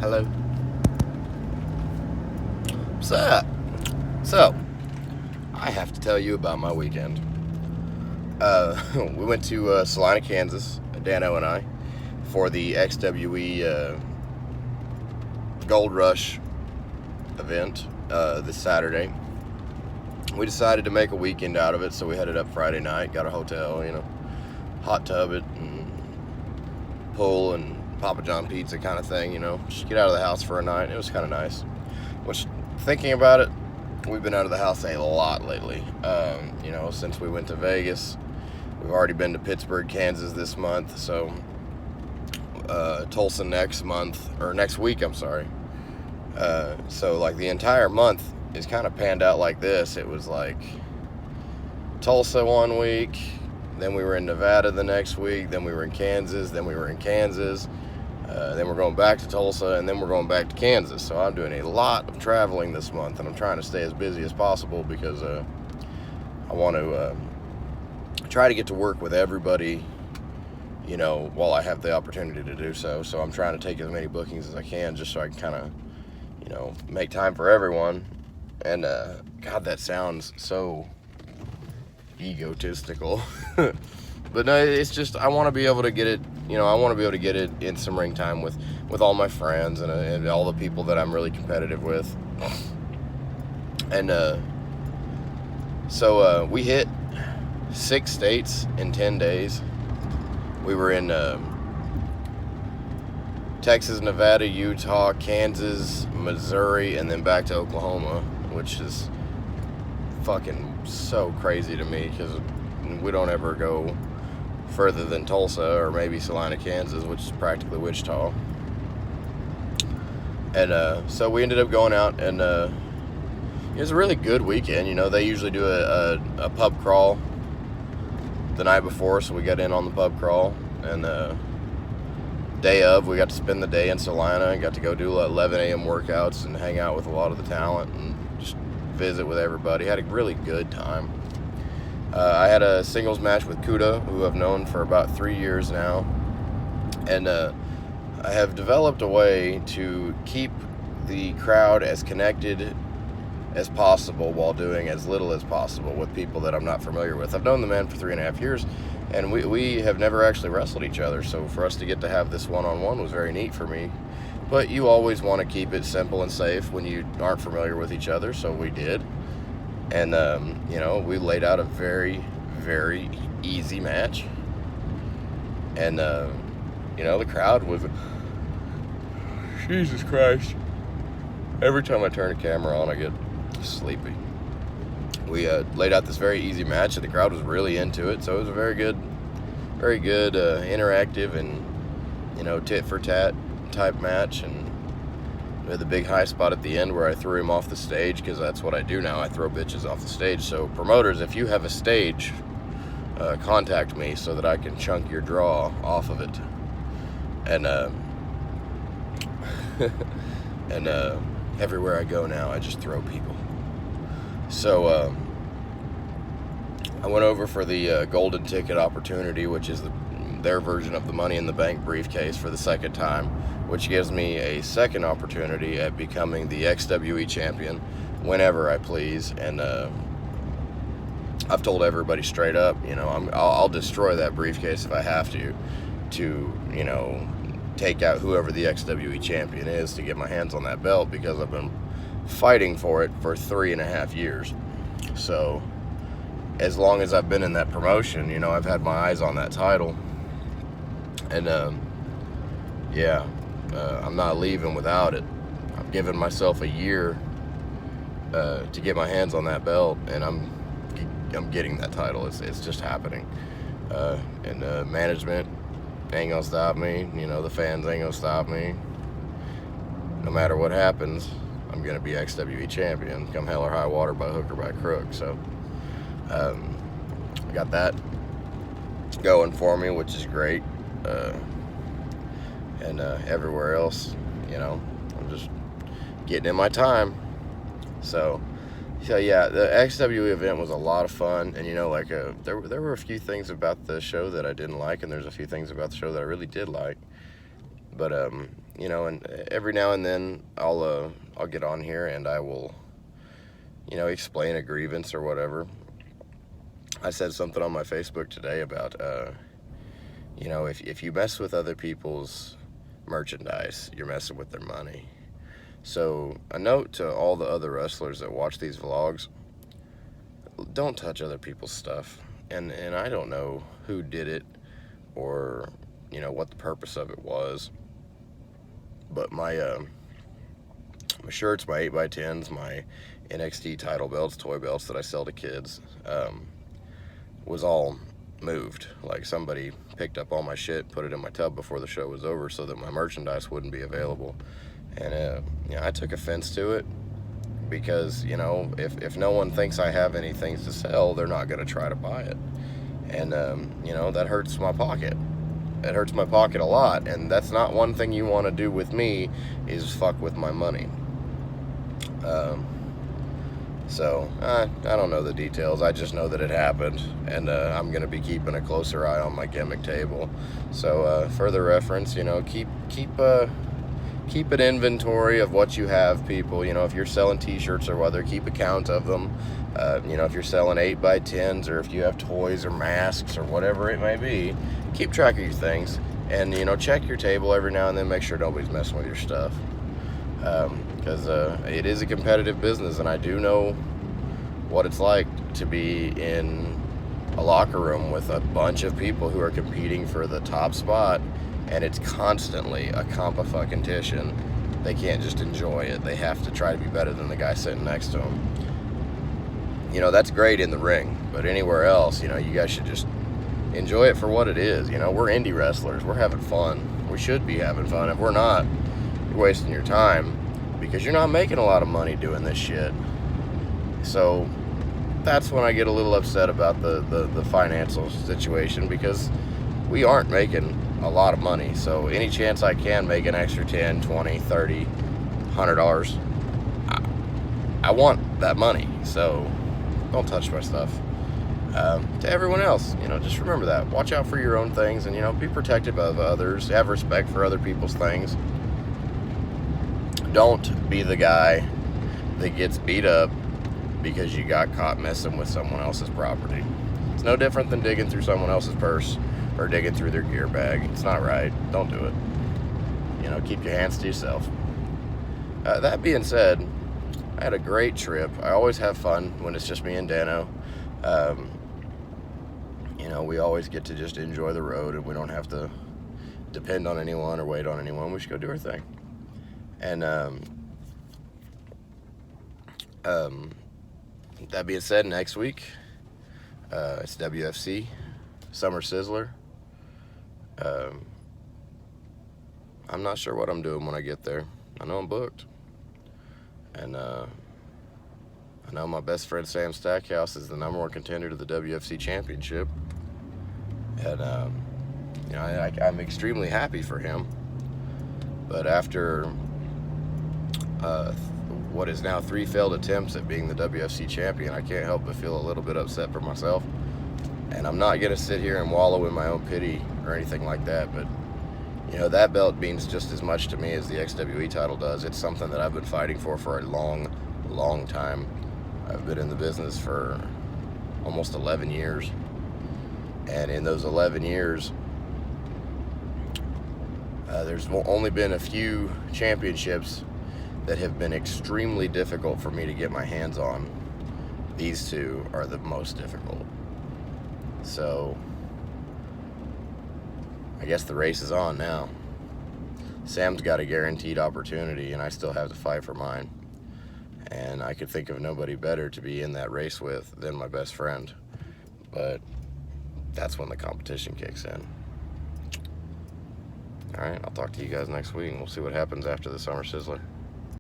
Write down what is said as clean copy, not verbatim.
Hello. What's up? So, I have to tell you about my weekend. We went to Salina, Kansas, Dano and I, for the XWE Gold Rush event this Saturday. We decided to make a weekend out of it, so we headed up Friday night, got a hotel, hot tub it, and pool and Papa John pizza kind of thing, just get out of the house for a night. It was kind of nice. Which, thinking about it, we've been out of the house a lot lately. Since we went to Vegas. We've already been to Pittsburgh, Kansas this month, so Tulsa next week, I'm sorry. So like the entire month is kind of panned out like this. It was like Tulsa one week, then we were in Nevada the next week, then we were in Kansas, then we were in Kansas, then we're going back to Tulsa, and then we're going back to Kansas. So I'm doing a lot of traveling this month, and I'm trying to stay as busy as possible because I want to try to get to work with everybody, while I have the opportunity to do so. So I'm trying to take as many bookings as I can just so I can kind of, make time for everyone. And God, that sounds so egotistical. But no, it's just, I want to be able to get it, I want to be able to get it in some ring time with all my friends and all the people that I'm really competitive with. And so we hit 6 states in 10 days. We were in Texas, Nevada, Utah, Kansas, Missouri, and then back to Oklahoma, which is fucking so crazy to me because we don't ever go further than Tulsa or maybe Salina, Kansas, which is practically Wichita. And so we ended up going out, and it was a really good weekend. They usually do a pub crawl the night before, so we got in on the pub crawl, and day of, we got to spend the day in Salina and got to go do 11 a.m. workouts and hang out with a lot of the talent and just visit with everybody. Had a really good time. I had a singles match with Kuda, who I've known for about 3 years now, and I have developed a way to keep the crowd as connected as possible while doing as little as possible with people that I'm not familiar with. I've known the man for 3.5 years, and we have never actually wrestled each other, so for us to get to have this one-on-one was very neat for me. But you always want to keep it simple and safe when you aren't familiar with each other, so we did. And, we laid out a very, very easy match. And, the crowd was... Jesus Christ. Every time I turn the camera on, I get sleepy. We laid out this very easy match, and the crowd was really into it, so it was a very good, interactive and, tit for tat type match. And we had the big high spot at the end where I threw him off the stage, because that's what I do now. I throw bitches off the stage. So promoters, if you have a stage, contact me so that I can chunk your draw off of it. And and everywhere I go now, I just throw people. So I went over for the golden ticket opportunity, which is their version of the Money in the Bank briefcase, for the second time, which gives me a second opportunity at becoming the XWE champion whenever I please. And I've told everybody straight up, I'll destroy that briefcase if I have to take out whoever the XWE champion is to get my hands on that belt, because I've been fighting for it for 3.5 years. So as long as I've been in that promotion, I've had my eyes on that title. And I'm not leaving without it. I've given myself a year to get my hands on that belt, and I'm getting that title. It's just happening. And management ain't gonna stop me. The fans ain't gonna stop me. No matter what happens, I'm gonna be XWE champion, come hell or high water, by hook or by crook. So I got that going for me, which is great. And everywhere else, I'm just getting in my time. So yeah, the XWE event was a lot of fun, and there were a few things about the show that I didn't like, and there's a few things about the show that I really did like. But you know, and every now and then I'll get on here and I will, you know, explain a grievance or whatever. I said something on my Facebook today about, you know, if you mess with other people's merchandise, you're messing with their money. So a note to all the other wrestlers that watch these vlogs: don't touch other people's stuff. And I don't know who did it or, you know, what the purpose of it was, but my shirts, my 8x10s, my NXT title belts, toy belts that I sell to kids, was all moved. Like, somebody picked up all my shit, put it in my tub before the show was over so that my merchandise wouldn't be available. And you know, I took offense to it because, you know, if no one thinks I have any things to sell, they're not going to try to buy it. And you know, that hurts my pocket. It hurts my pocket a lot, and that's not one thing you want to do with me, is fuck with my money. So I don't know the details. I just know that it happened, and I'm going to be keeping a closer eye on my gimmick table. So further reference, you know, keep an inventory of what you have, people. You know, if you're selling t-shirts or whether, keep a count of them. You know, if you're selling 8x10s, or if you have toys or masks or whatever it may be, keep track of your things. And, you know, check your table every now and then, make sure nobody's messing with your stuff. Because it is a competitive business, and I do know what it's like to be in a locker room with a bunch of people who are competing for the top spot, and it's constantly a competition. They can't just enjoy it. They have to try to be better than the guy sitting next to them. You know, that's great in the ring, but anywhere else, you know, you guys should just enjoy it for what it is. You know, we're indie wrestlers. We're having fun. We should be having fun. If we're not, you're wasting your time, because you're not making a lot of money doing this shit. So that's when I get a little upset about the financial situation, because we aren't making a lot of money. So any chance I can make an extra $10, $20, $30, $100, I want that money. So don't touch my stuff. To everyone else, you know, just remember that. Watch out for your own things, and, you know, be protective of others. Have respect for other people's things. Don't be the guy that gets beat up because you got caught messing with someone else's property. It's no different than digging through someone else's purse or digging through their gear bag. It's not right. Don't do it. You know, keep your hands to yourself. That being said, I had a great trip. I always have fun when it's just me and Dano. You know, we always get to just enjoy the road, and we don't have to depend on anyone or wait on anyone. We should go do our thing. And that being said, next week, it's WFC, Summer Sizzler. I'm not sure what I'm doing when I get there. I know I'm booked. And I know my best friend Sam Stackhouse is the #1 contender to the WFC Championship. And, you know, I'm extremely happy for him. But after what is now 3 failed attempts at being the WFC champion, I can't help but feel a little bit upset for myself. And I'm not going to sit here and wallow in my own pity or anything like that, but, you know, that belt means just as much to me as the XWE title does. It's something that I've been fighting for a long, long time. I've been in the business for almost 11 years. And in those 11 years, there's only been a few championships that have been extremely difficult for me to get my hands on. These two are the most difficult. So I guess the race is on now. Sam's got a guaranteed opportunity, and I still have to fight for mine. And I could think of nobody better to be in that race with than my best friend. But that's when the competition kicks in. All right, I'll talk to you guys next week, and we'll see what happens after the Summer Sizzler.